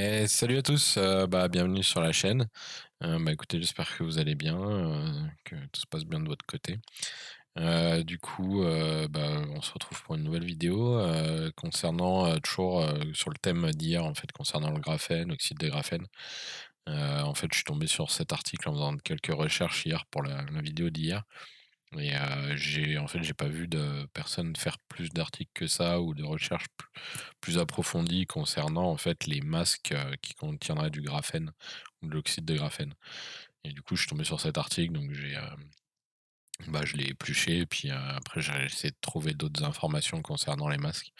Et salut à tous, bienvenue sur la chaîne. Écoutez, j'espère que vous allez bien, que tout se passe bien de votre côté. On se retrouve pour une nouvelle vidéo, concernant, toujours, sur le thème d'hier, en fait, concernant le graphène, l'oxyde de graphène. Je suis tombé sur cet article en faisant quelques recherches hier pour la vidéo d'hier et j'ai pas vu de personne faire plus d'articles que ça ou de recherches plus approfondies concernant, en fait, les masques, qui contiendraient du graphène ou de l'oxyde de graphène. Et du coup, je suis tombé sur cet article, donc je l'ai épluché et puis, après j'ai essayé de trouver d'autres informations concernant les masques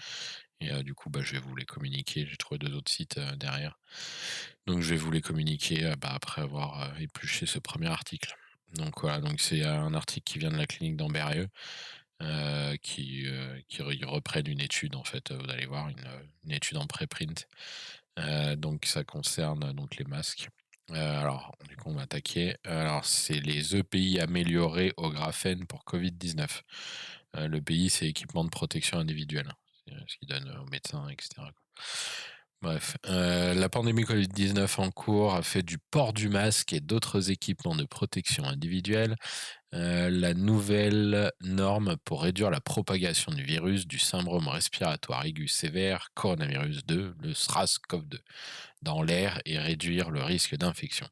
et je vais vous les communiquer. J'ai trouvé 2 autres sites, derrière. Donc je vais vous les communiquer, après avoir, épluché ce premier article. Donc voilà, donc c'est un article qui vient de la clinique d'Ambérieu, ils reprennent une étude, en fait, vous allez voir, une étude en préprint. Donc ça concerne, les masques. Alors du coup on va attaquer. Alors c'est les EPI améliorés au graphène pour Covid-19. L'EPI, c'est équipement de protection individuelle. C'est, ce qu'ils donnent aux médecins et cetera, quoi. Bref, la pandémie Covid-19 en cours a fait du port du masque et d'autres équipements de protection individuelle la nouvelle norme pour réduire la propagation du virus du syndrome respiratoire aigu sévère coronavirus 2, le SRAS-CoV-2, dans l'air et réduire le risque d'infection.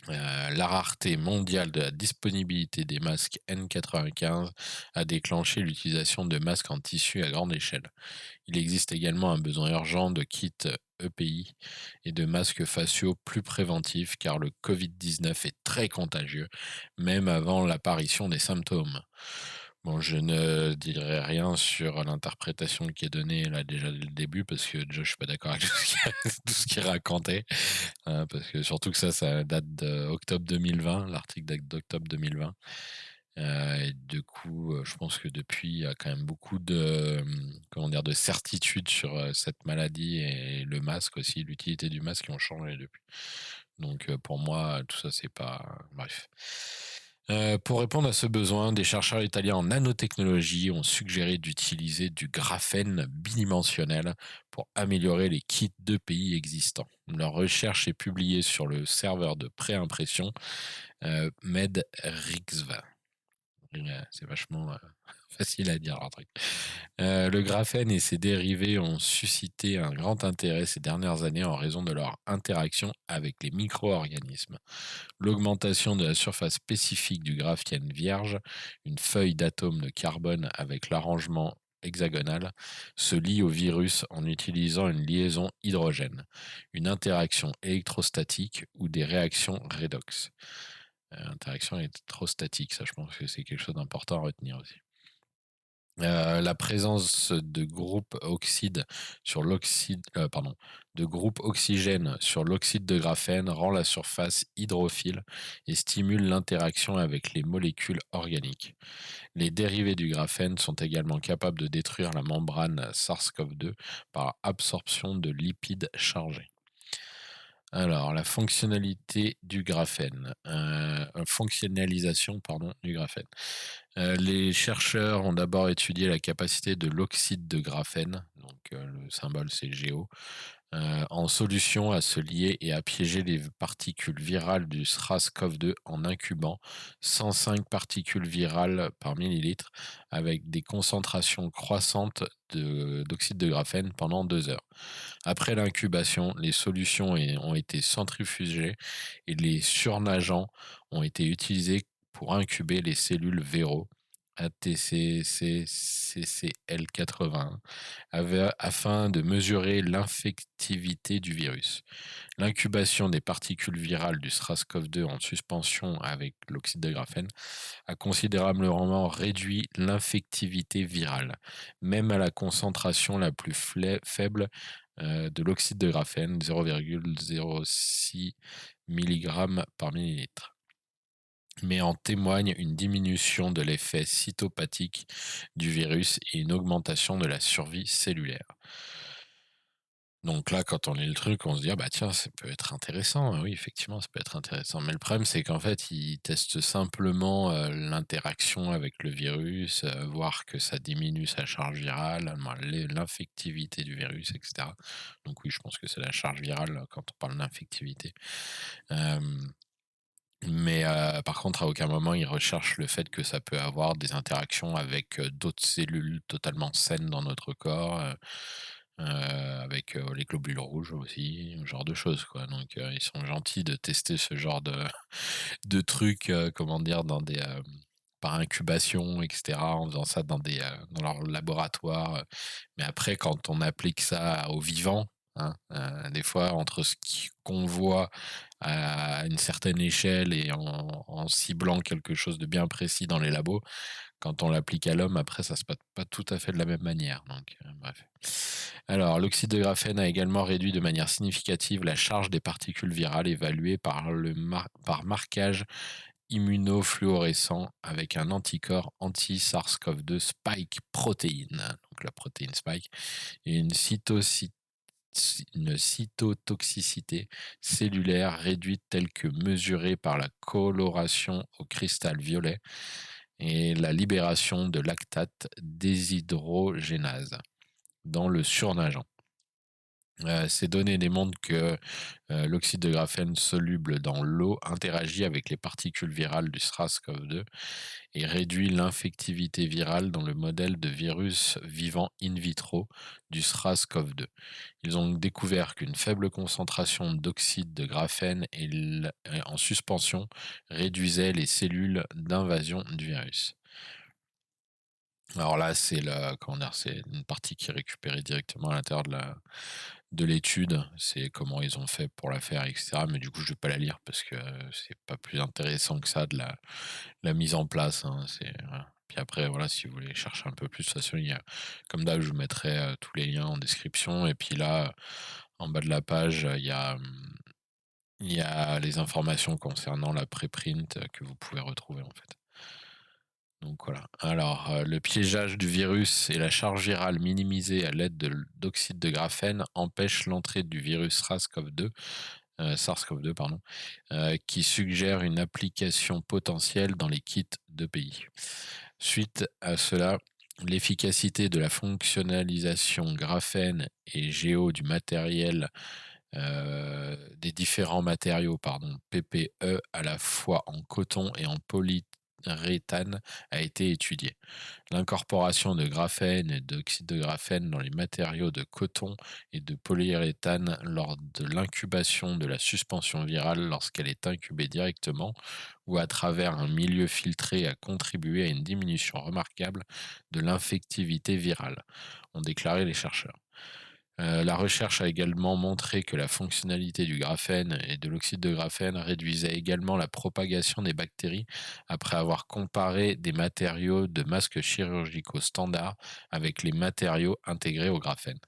La rareté mondiale de la disponibilité des masques N95 a déclenché l'utilisation de masques en tissu à grande échelle. Il existe également un besoin urgent de kits EPI et de masques faciaux plus préventifs car le Covid-19 est très contagieux, même avant l'apparition des symptômes. Bon, je ne dirai rien sur l'interprétation qui est donnée là déjà dès le début parce que déjà je suis pas d'accord avec tout ce qu'il racontait. Parce que surtout que ça date d'octobre 2020, l'article date d'octobre 2020. Et du coup, je pense que depuis, il y a quand même beaucoup de, comment dire? De certitudes sur, cette maladie et le masque aussi, l'utilité du masque qui ont changé depuis. Donc, pour moi, tout ça, c'est pas bref. Pour répondre à ce besoin, des chercheurs italiens en nanotechnologie ont suggéré d'utiliser du graphène bidimensionnel pour améliorer les kits d'EPI existants. Leur recherche est publiée sur le serveur de préimpression, MedRxiv. C'est vachement, facile à dire leur truc. Le graphène et ses dérivés ont suscité un grand intérêt ces dernières années en raison de leur interaction avec les micro-organismes. L'augmentation de la surface spécifique du graphène vierge, une feuille d'atomes de carbone avec l'arrangement hexagonal, se lie au virus en utilisant une liaison hydrogène, une interaction électrostatique ou des réactions redox. Interaction électrostatique, ça je pense que c'est quelque chose d'important à retenir aussi. La présence de groupes oxyde sur l'oxyde, de groupes oxygène sur l'oxyde de graphène rend la surface hydrophile et stimule l'interaction avec les molécules organiques. Les dérivés du graphène sont également capables de détruire la membrane SARS-CoV-2 par absorption de lipides chargés. Alors, la fonctionnalité du graphène, fonctionnalisation, pardon, du graphène. Les chercheurs ont d'abord étudié la capacité de l'oxyde de graphène, donc le symbole c'est Go, en solution à se lier et à piéger les particules virales du SRAS-CoV-2 en incubant 105 particules virales par millilitre avec des concentrations croissantes d'oxyde de graphène pendant 2 heures. Après l'incubation, les solutions ont été centrifugées et les surnageants ont été utilisés pour incuber les cellules Vero ATCC-CCL81 afin de mesurer l'infectivité du virus. L'incubation des particules virales du SRAS-CoV-2 en suspension avec l'oxyde de graphène a considérablement réduit l'infectivité virale, même à la concentration la plus faible de l'oxyde de graphène, 0,06 mg par millilitre, mais en témoigne une diminution de l'effet cytopathique du virus et une augmentation de la survie cellulaire. Donc là, quand on lit le truc, on se dit: «Ah bah tiens, ça peut être intéressant». Oui, effectivement, ça peut être intéressant. Mais le problème, c'est qu'en fait, ils testent simplement, l'interaction avec le virus, voir que ça diminue sa charge virale, l'infectivité du virus et cetera. Donc oui, je pense que c'est la charge virale, quand on parle d'infectivité. Hem, par contre, à aucun moment, ils recherchent le fait que ça peut avoir des interactions avec, d'autres cellules totalement saines dans notre corps, avec, les globules rouges aussi, ce genre de choses, quoi. Donc, ils sont gentils de tester ce genre de trucs, comment dire? Par incubation et cetera, en faisant ça dans leur laboratoire, mais après quand on applique ça au vivant, hein, des fois entre qu'on voit à une certaine échelle et en ciblant quelque chose de bien précis dans les labos, quand on l'applique à l'homme, après, ça se passe pas tout à fait de la même manière, donc bref. Alors, l'oxyde de graphène a également réduit de manière significative la charge des particules virales évaluées par marquage immunofluorescent avec un anticorps anti-SARS-CoV-2 spike protéine, donc la protéine spike, et une cytotoxicité cellulaire réduite telle que mesurée par la coloration au cristal violet et la libération de lactate déshydrogénase dans le surnageant. Ces données démontrent que l'oxyde de graphène soluble dans l'eau interagit avec les particules virales du SRAS-CoV-2 et réduit l'infectivité virale dans le modèle de virus vivant in vitro du SRAS-CoV-2. Ils ont découvert qu'une faible concentration d'oxyde de graphène en suspension réduisait les cellules d'invasion du virus. Alors là, c'est une partie qui est récupérée directement à l'intérieur de l'étude. C'est comment ils ont fait pour la faire, et cetera. Mais du coup, je vais pas la lire parce que c'est pas plus intéressant que ça de la mise en place, hein. Voilà. Puis après, voilà, si vous voulez chercher un peu plus, de toute façon, comme d'hab, je vous mettrai tous les liens en description. Et puis là, en bas de la page, il y a les informations concernant la préprint que vous pouvez retrouver en fait. Donc voilà. Alors, le piégeage du virus et la charge virale minimisée à l'aide d'oxyde de graphène empêchent l'entrée du virus SARS-CoV-2, pardon, qui suggère une application potentielle dans les kits de pays. Suite à cela, l'efficacité de la fonctionnalisation graphène et du matériel, des différents matériaux, pardon, PPE, à la fois en coton et en polyuréthane, a été étudiée. L'incorporation de graphène et d'oxyde de graphène dans les matériaux de coton et de polyuréthane lors de l'incubation de la suspension virale lorsqu'elle est incubée directement ou à travers un milieu filtré a contribué à une diminution remarquable de l'infectivité virale, ont déclaré les chercheurs. La recherche a également montré que la fonctionnalité du graphène et de l'oxyde de graphène réduisait également la propagation des bactéries après avoir comparé des matériaux de masques chirurgicaux standards avec les matériaux intégrés au graphène.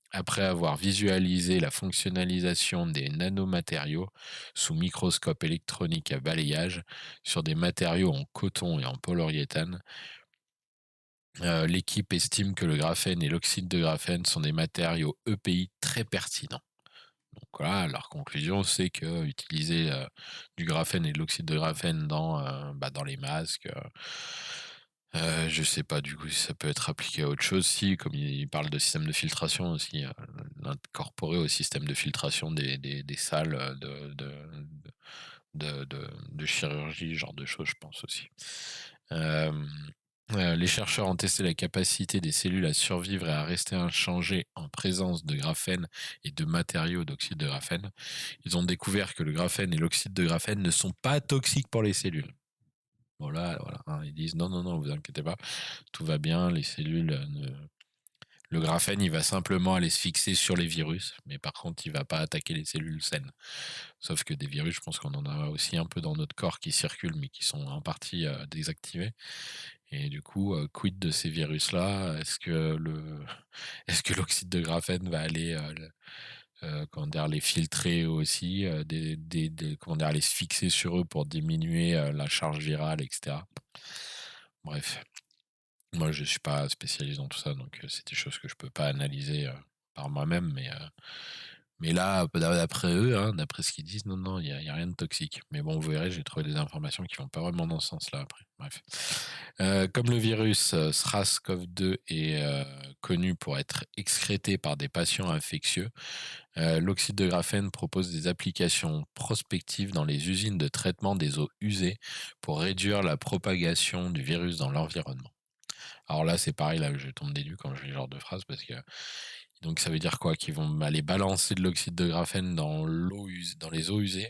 Après avoir visualisé la fonctionnalisation des nanomatériaux sous microscope électronique à balayage sur des matériaux en coton et en polyuréthane, l'équipe estime que le graphène et l'oxyde de graphène sont des matériaux EPI très pertinents. Donc voilà, leur conclusion, c'est que utiliser, du graphène et de l'oxyde de graphène dans les masques, je sais pas du coup si ça peut être appliqué à autre chose. Si, comme ils parlent de système de filtration aussi, l'incorporer au système de filtration des salles, de chirurgie, ce genre de choses, je pense aussi. Hem, les chercheurs ont testé la capacité des cellules à survivre et à rester inchangées en présence de graphène et de matériaux d'oxyde de graphène. Ils ont découvert que le graphène et l'oxyde de graphène ne sont pas toxiques pour les cellules. Voilà, hein, ils disent: «Non, non, non, vous inquiétez pas, tout va bien, les cellules, ne le graphène, il va simplement aller se fixer sur les virus, mais par contre, il va pas attaquer les cellules saines». Sauf que des virus, je pense qu'on en a aussi un peu dans notre corps qui circulent, mais qui sont en partie, désactivés et du coup, quid de ces virus-là? Est-ce que l'oxyde de graphène va aller, comment dire? Les filtrer aussi, comment dire? Aller se fixer sur eux pour diminuer, la charge virale et cetera? Bref, moi je suis pas spécialisé dans tout ça, donc c'est des choses que je peux pas analyser, par moi-même, mais là, d'après eux, hein, d'après ce qu'ils disent, non, non, il y a rien de toxique. Mais bon, vous verrez, j'ai trouvé des informations qui vont pas vraiment dans ce sens-là après. Bref. Comme le virus SRAS-CoV-2 est connu pour être excrété par des patients infectieux, l'oxyde de graphène propose des applications prospectives dans les usines de traitement des eaux usées pour réduire la propagation du virus dans l'environnement. Alors là, c'est pareil, là, je tombe des nues quand je lis ce genre de phrase parce que donc ça veut dire quoi? Qu'ils vont aller balancer de l'oxyde de graphène dans dans les eaux usées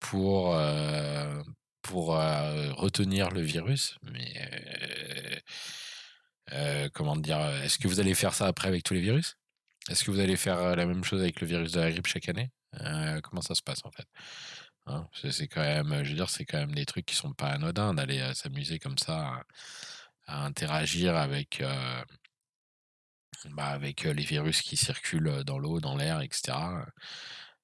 pour, retenir le virus? Mais, comment dire? Est-ce que vous allez faire ça après avec tous les virus? Est-ce que vous allez faire, la même chose avec le virus de la grippe chaque année? Comment ça se passe en fait? Hein? C'est quand même, je veux dire, c'est quand même des trucs qui sont pas anodins d'aller, s'amuser comme ça à interagir avec, avec, les virus qui circulent, dans l'eau, dans l'air et cetera.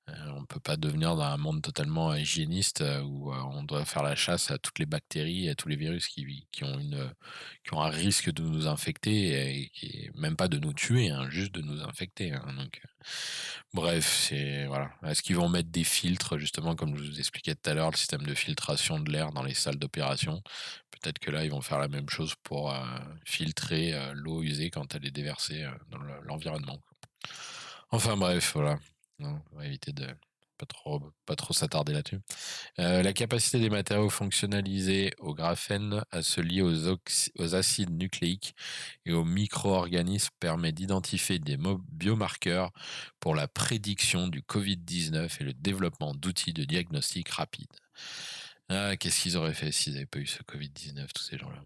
On peut pas devenir dans un monde totalement hygiéniste, où, on doit faire la chasse à toutes les bactéries et à tous les virus qui ont un risque de nous infecter et qui même pas de nous tuer, hein, juste de nous infecter, hein, donc bref, c'est voilà. Est-ce qu'ils vont mettre des filtres justement comme je vous expliquais tout à l'heure, le système de filtration de l'air dans les salles d'opération? Peut-être que là, ils vont faire la même chose pour, filtrer, l'eau usée quand elle est déversée, dans l'environnement. Enfin bref, voilà. On va éviter de pas trop s'attarder là-dessus. La capacité des matériaux fonctionnalisés au graphène à se lier aux acides nucléiques et aux micro-organismes permet d'identifier des biomarqueurs pour la prédiction du Covid-19 et le développement d'outils de diagnostic rapide. Ah, qu'est-ce qu'ils auraient fait s'ils n'avaient pas eu ce Covid-19, tous ces gens-là?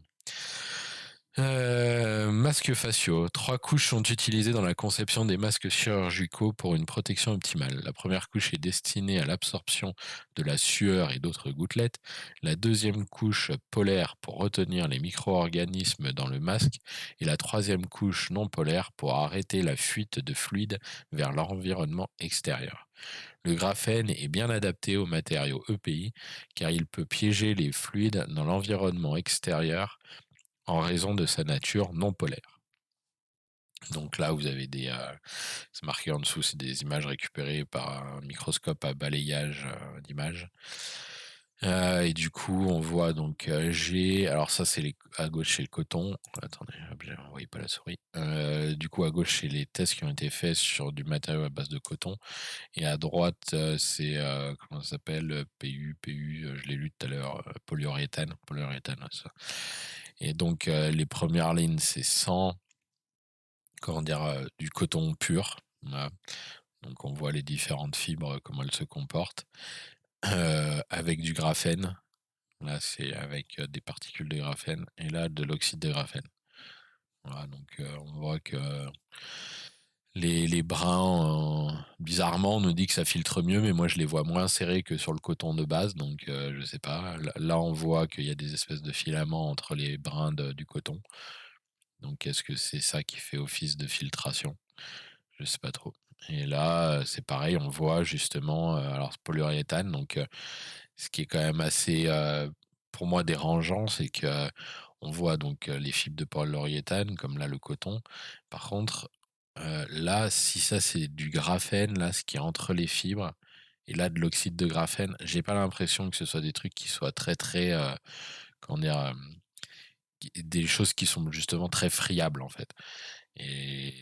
Masques faciaux. 3 couches sont utilisées dans la conception des masques chirurgicaux pour une protection optimale. La première couche est destinée à l'absorption de la sueur et d'autres gouttelettes. La deuxième couche polaire pour retenir les micro-organismes dans le masque. Et la troisième couche non polaire pour arrêter la fuite de fluide vers l'environnement extérieur. Le graphène est bien adapté aux matériaux EPI car il peut piéger les fluides dans l'environnement extérieur en raison de sa nature non polaire. Donc là, vous avez c'est marqué en dessous, c'est des images récupérées par un microscope à balayage d'images. Et du coup, on voit donc alors ça, c'est à gauche, c'est le coton. Attendez, hop, j'ai envoyé pas la souris. Du coup, à gauche, c'est les tests qui ont été faits sur du matériau à base de coton. Et à droite, c'est comment ça s'appelle? PU, je l'ai lu tout à l'heure, polyuréthane. Polyuréthane, ouais, ça. Et donc, les premières lignes, c'est sans, comment dire, du coton pur. Voilà. Donc, on voit les différentes fibres, comment elles se comportent. Avec du graphène. Là, c'est avec des particules de graphène. Et là, de l'oxyde de graphène. Voilà, donc on voit que les brins, bizarrement, on nous dit que ça filtre mieux, mais moi, je les vois moins serrés que sur le coton de base. Donc, je sais pas. Là, on voit qu'il y a des espèces de filaments entre les brins du coton. Donc est-ce que c'est ça qui fait office de filtration? Je sais pas trop. Et là, c'est pareil, on voit justement, alors c'est polyuréthane, donc ce qui est quand même assez, pour moi dérangeant, c'est que on voit donc, les fibres de polyuréthane comme là le coton. Par contre, là, si ça c'est du graphène, là, ce qui est entre les fibres et là de l'oxyde de graphène, j'ai pas l'impression que ce soit des trucs qui soient très, très, comment dire? Des choses qui sont justement très friables, en fait. Et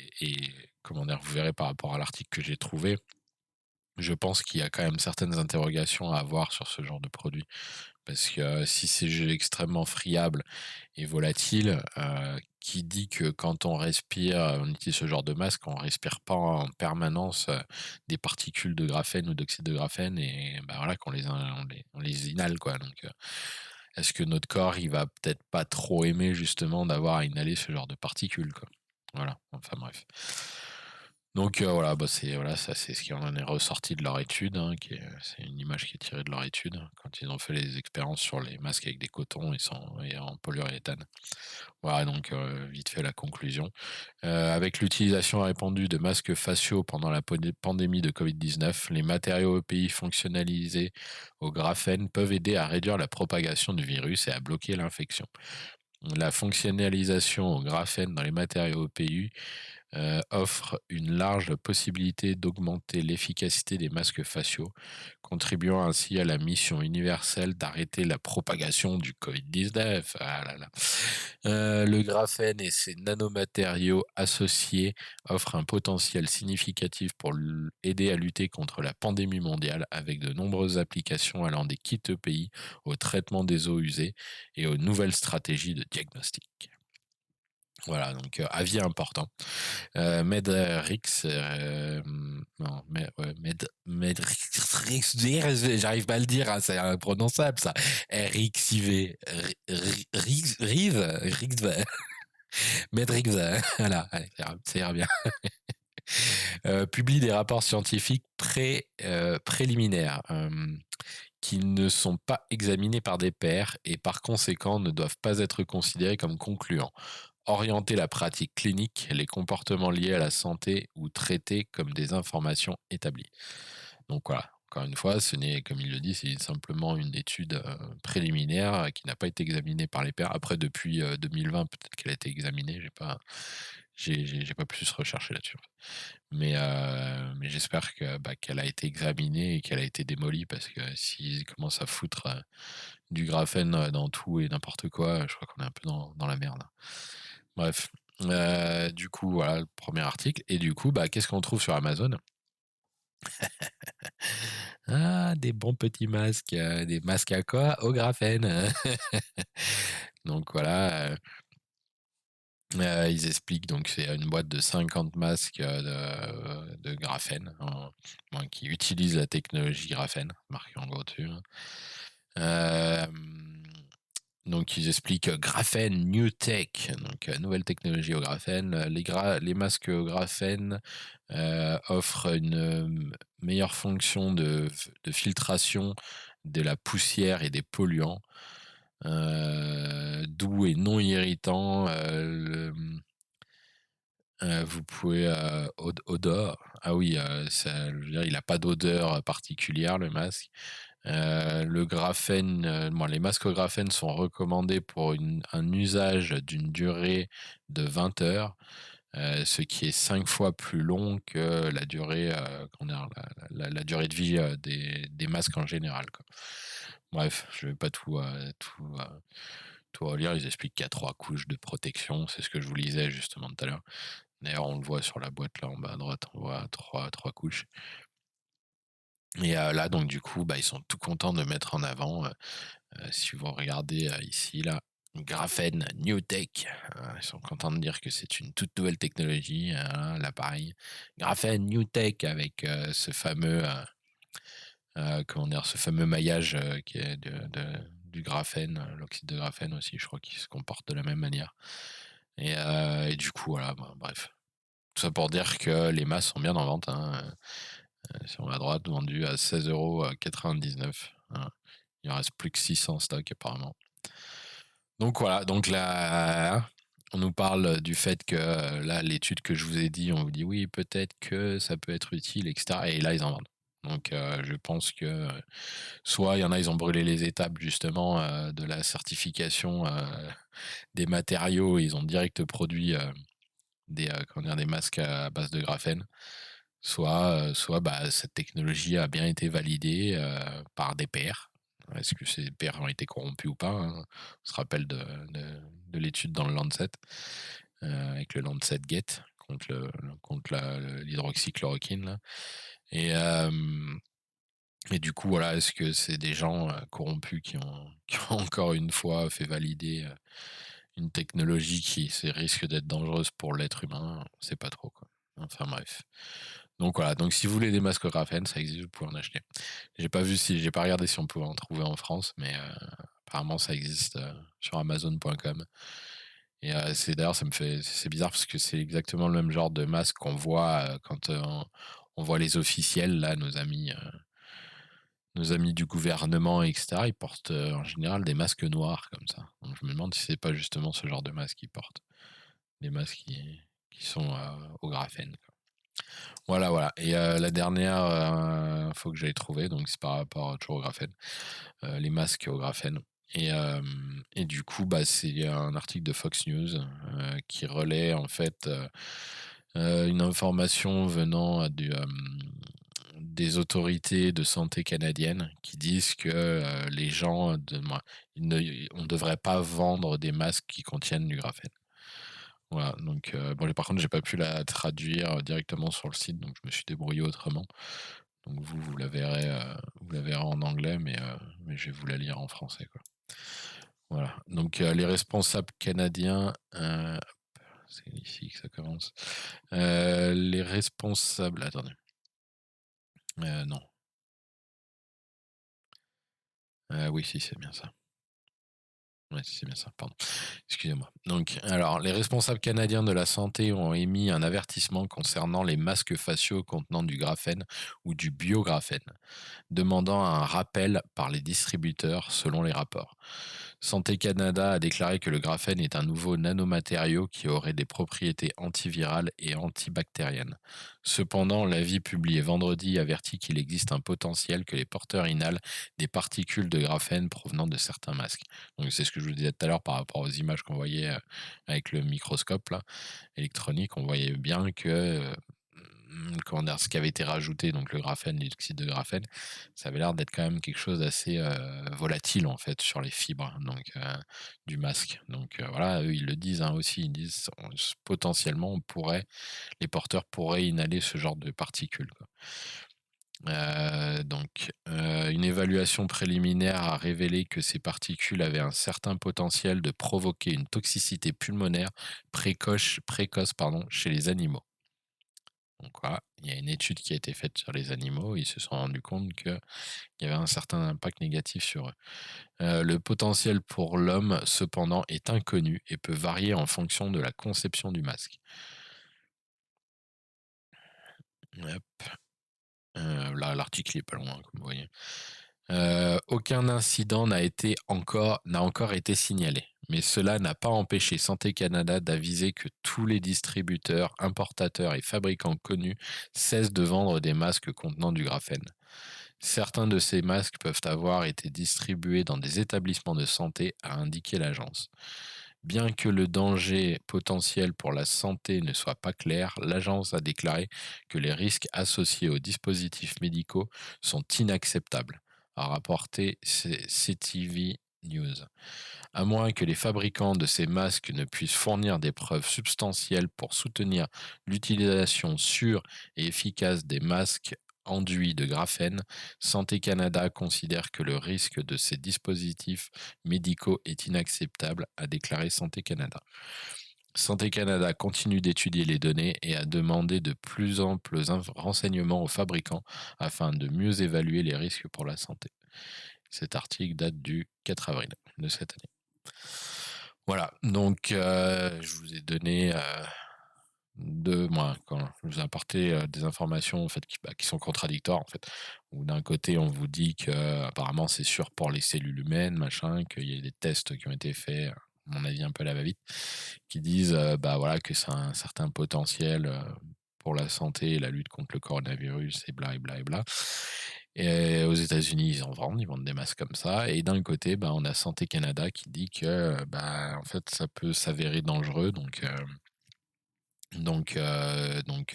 comment dire? Vous verrez par rapport à l'article que j'ai trouvé, je pense qu'il y a quand même certaines interrogations à avoir sur ce genre de produit. Parce que, si c'est extrêmement friable et volatile, qui dit que quand on respire, on utilise ce genre de masque, on respire pas en permanence, des particules de graphène ou d'oxyde de graphène et bah, voilà qu'on les inhale quoi donc est-ce que notre corps, il va peut-être pas trop aimer justement d'avoir à inhaler ce genre de particules, quoi? Voilà, enfin bref. Donc voilà, bah, voilà, ça c'est ce qui en est ressorti de leur étude, hein, c'est une image qui est tirée de leur étude, quand ils ont fait les expériences sur les masques avec des cotons et en polyuréthane. Voilà donc vite fait la conclusion. Avec l'utilisation répandue de masques faciaux pendant la pandémie de Covid-19, les matériaux EPI fonctionnalisés au graphène peuvent aider à réduire la propagation du virus et à bloquer l'infection. La fonctionnalisation au graphène dans les matériaux EPI offre une large possibilité d'augmenter l'efficacité des masques faciaux, contribuant ainsi à la mission universelle d'arrêter la propagation du Covid-19. Ah là là. Le graphène et ses nanomatériaux associés offrent un potentiel significatif pour aider à lutter contre la pandémie mondiale, avec de nombreuses applications allant des kits EPI au traitement des eaux usées et aux nouvelles stratégies de diagnostic. Voilà, donc avis important. Medrix, non, mais ouais, Medrix, j'arrive pas à le dire, hein, c'est imprononçable ça. RXIV, Rive, Medrix, voilà, allez, ça ira bien. Publie des rapports scientifiques préliminaires qui ne sont pas examinés par des pairs et par conséquent ne doivent pas être considérés comme concluants. Orienter la pratique clinique, les comportements liés à la santé ou traiter comme des informations établies. Donc voilà, encore une fois, ce n'est, comme il le dit, c'est simplement une étude préliminaire qui n'a pas été examinée par les pairs. Après, depuis 2020, peut-être qu'elle a été examinée, j'ai pas plus recherché là-dessus. Mais j'espère que, qu'elle a été examinée et qu'elle a été démolie, parce que s'ils commencent à foutre du graphène dans tout et n'importe quoi, je crois qu'on est un peu dans la merde. Bref, du coup, voilà le premier article. Et du coup, qu'est-ce qu'on trouve sur Amazon? Ah, des bons petits masques, des masques à quoi? Au graphène. Donc voilà, ils expliquent, donc c'est une boîte de 50 masques, de graphène, qui utilise la technologie graphène, marqué en gros dessus, hein. Hem Donc ils expliquent graphène, new tech, donc nouvelle technologie au graphène. Les masques au graphène offrent une meilleure fonction de filtration de la poussière et des polluants, doux et non irritants. Vous pouvez, odeur. Ah oui, ça, je veux dire, il n'a pas d'odeur particulière, le masque. Le graphène, bon, les masques au graphène sont recommandés pour un usage d'une durée de 20 heures, ce qui est 5 fois plus long que la durée, comment dire? La durée de vie, des masques en général, quoi. Bref, je vais pas tout relire. Ils expliquent qu'il y a 3 couches de protection, c'est ce que je vous lisais justement tout à l'heure. D'ailleurs, on le voit sur la boîte là en bas à droite, on voit trois couches. Et là, donc du coup, ils sont tout contents de mettre en avant, si vous regardez, ici là, graphène new tech, ils sont contents de dire que c'est une toute nouvelle technologie, hein, l'appareil. Graphène new tech avec, ce fameux, comment dire? Ce fameux maillage, qui est du graphène, l'oxyde de graphène aussi, je crois qu'il se comporte de la même manière. Et du coup, voilà, bref. Tout ça pour dire que les masses sont bien en vente, hein, sur la droite, vendus à 16,99 €, hein. Il en reste plus que 600 en stock apparemment. Donc voilà, donc là, on nous parle du fait que, là, l'étude que je vous ai dit, on vous dit: «Oui, peut-être que ça peut être utile» et cetera, et là, ils en vendent. Donc je pense que, soit il y en a, ils ont brûlé les étapes justement, de la certification, des matériaux, et ils ont direct produit, comment dire? Des masques à base de graphène. Soit, cette technologie a bien été validée, par des pairs. Est-ce que ces pairs ont été corrompus ou pas, hein? On se rappelle de l'étude dans le Lancet, avec le Lancet Gate contre l'hydroxychloroquine là. Et hem et du coup, voilà, est-ce que c'est des gens, corrompus qui ont encore une fois fait valider, une technologie qui risque d'être dangereuse pour l'être humain? On sait pas trop, quoi. Enfin bref. Donc voilà, donc si vous voulez des masques au graphène, ça existe, vous pouvez en acheter. J'ai pas regardé si on pouvait en trouver en France, mais apparemment ça existe, sur amazon.com. Et c'est bizarre parce que c'est exactement le même genre de masque qu'on voit, quand, on voit les officiels là, nos amis du gouvernement et cetera. Ils portent, en général des masques noirs comme ça. Donc je me demande si c'est pas justement ce genre de masque qu'ils portent. Des masques qui sont, au graphène, quoi. Voilà, voilà. Et la dernière, info que j'avais trouvée, donc c'est par rapport toujours au graphène, les masques au graphène. Et du coup, c'est un article de Fox News, qui relaie en fait, une information venant des autorités de santé canadiennes qui disent que, les gens de moi ils ne on ne devrait pas vendre des masques qui contiennent du graphène. Voilà, donc bon, par contre, j'ai pas pu la traduire directement sur le site, donc je me suis débrouillé autrement. Donc vous la verrez en anglais, mais je vais vous la lire en français, quoi. Voilà, donc les responsables canadiens, c'est ici que ça commence. Les responsables attendez, non, oui, si, c'est bien ça. Ouais, c'est bien ça, pardon. Excusez-moi. Donc, alors, les responsables canadiens de la santé ont émis un avertissement concernant les masques faciaux contenant du graphène ou du biographène, demandant un rappel par les distributeurs selon les rapports. Santé Canada a déclaré que le graphène est un nouveau nanomatériau qui aurait des propriétés antivirales et antibactériennes. Cependant, l'avis publié vendredi avertit qu'il existe un potentiel que les porteurs inhalent des particules de graphène provenant de certains masques. Donc c'est ce que je vous disais tout à l'heure par rapport aux images qu'on voyait avec le microscope là, électronique, on voyait bien que comment dire, ce qui avait été rajouté, donc le graphène, l'oxyde de graphène, ça avait l'air d'être quand même quelque chose d'assez volatile en fait sur les fibres donc du masque. Donc voilà, eux ils le disent hein, aussi, ils disent potentiellement les porteurs pourraient inhaler ce genre de particules, quoi. Une évaluation préliminaire a révélé que ces particules avaient un certain potentiel de provoquer une toxicité pulmonaire précoce pardon, chez les animaux. Donc voilà, il y a une étude qui a été faite sur les animaux, ils se sont rendus compte qu'il y avait un certain impact négatif sur eux. Le potentiel pour l'homme, cependant, est inconnu et peut varier en fonction de la conception du masque. Hop, là, l'article est pas loin, comme vous voyez. Aucun incident n'a encore été signalé, mais cela n'a pas empêché Santé Canada d'aviser que tous les distributeurs, importateurs et fabricants connus cessent de vendre des masques contenant du graphène. Certains de ces masques peuvent avoir été distribués dans des établissements de santé, a indiqué l'agence. Bien que le danger potentiel pour la santé ne soit pas clair, l'agence a déclaré que les risques associés aux dispositifs médicaux sont inacceptables, a rapporté CTV News. À moins que les fabricants de ces masques ne puissent fournir des preuves substantielles pour soutenir l'utilisation sûre et efficace des masques enduits de graphène, Santé Canada considère que le risque de ces dispositifs médicaux est inacceptable, a déclaré Santé Canada. Santé Canada continue d'étudier les données et a demandé de plus amples renseignements aux fabricants afin de mieux évaluer les risques pour la santé. Cet article date du 4 avril de cette année. Voilà, donc je vous ai donné quand je vous ai apporté des informations en fait, qui sont contradictoires. En fait. Où d'un côté, on vous dit que apparemment c'est sûr pour les cellules humaines, machin, qu'il y a des tests qui ont été faits, à mon avis un peu à la va-vite, qui disent bah, voilà, que c'est un certain potentiel pour la santé et la lutte contre le coronavirus et bla et bla et bla. Et aux États-Unis, ils vendent des masques comme ça. Et d'un côté, bah, on a Santé Canada qui dit que bah, en fait, ça peut s'avérer dangereux.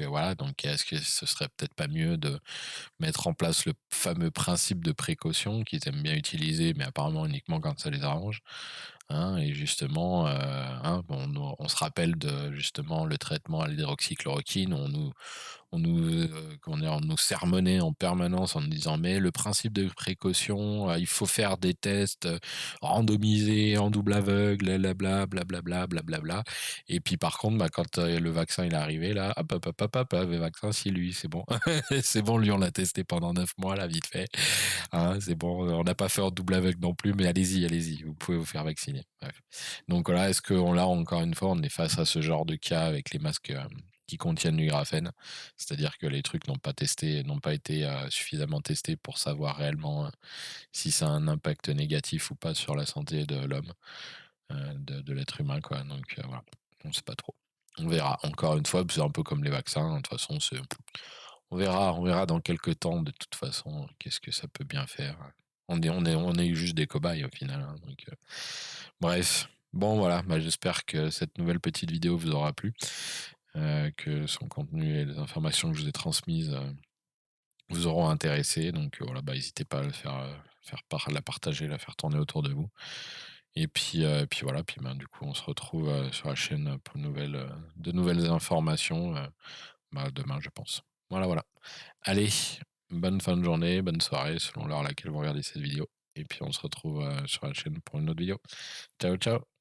Voilà, donc est-ce que ce serait peut-être pas mieux de mettre en place le fameux principe de précaution qu'ils aiment bien utiliser, mais apparemment uniquement quand ça les arrange, hein? Et justement, hein, on se rappelle de justement le traitement à l'hydroxychloroquine, comment dire? On nous sermonnait en permanence en nous disant: «Mais le principe de précaution, il faut faire des tests, randomisés, en double aveugle, blablabla, blablabla, blablabla» et puis par contre, bah, quand, le vaccin il est arrivé là, hop, hop, hop, hop, hop, le vaccin si lui, c'est bon. C'est bon, lui on l'a testé pendant 9 mois là, vite fait, hein, c'est bon, on n'a pas fait en double aveugle non plus, mais allez-y, allez-y, vous pouvez vous faire vacciner. Bref. Donc voilà, est-ce qu'on là encore une fois, on est face à ce genre de cas avec les masques, qui contiennent du graphène? C'est-à-dire que les trucs n'ont pas été, suffisamment testés pour savoir réellement, si ça a un impact négatif ou pas sur la santé de l'homme, de l'être humain, quoi. Donc, voilà, on sait pas trop. On verra. Encore une fois, c'est un peu comme les vaccins, hein, de toute façon, on verra dans quelques temps, de toute façon, qu'est-ce que ça peut bien faire. On est juste des cobayes au final, hein, donc, bref. Bon voilà, bah, j'espère que cette nouvelle petite vidéo vous aura plu. que son contenu et les informations que je vous ai transmises, vous auront intéressé. Donc, voilà, bah, hésitez pas à le faire, la partager, la faire tourner autour de vous. Et puis voilà, puis, ben, du coup, on se retrouve, sur la chaîne, pour de nouvelles informations, bah, demain, je pense. Voilà, voilà. Allez, bonne fin de journée, bonne soirée selon l'heure à laquelle vous regardez cette vidéo et puis on se retrouve, sur la chaîne pour une autre vidéo. Ciao, ciao.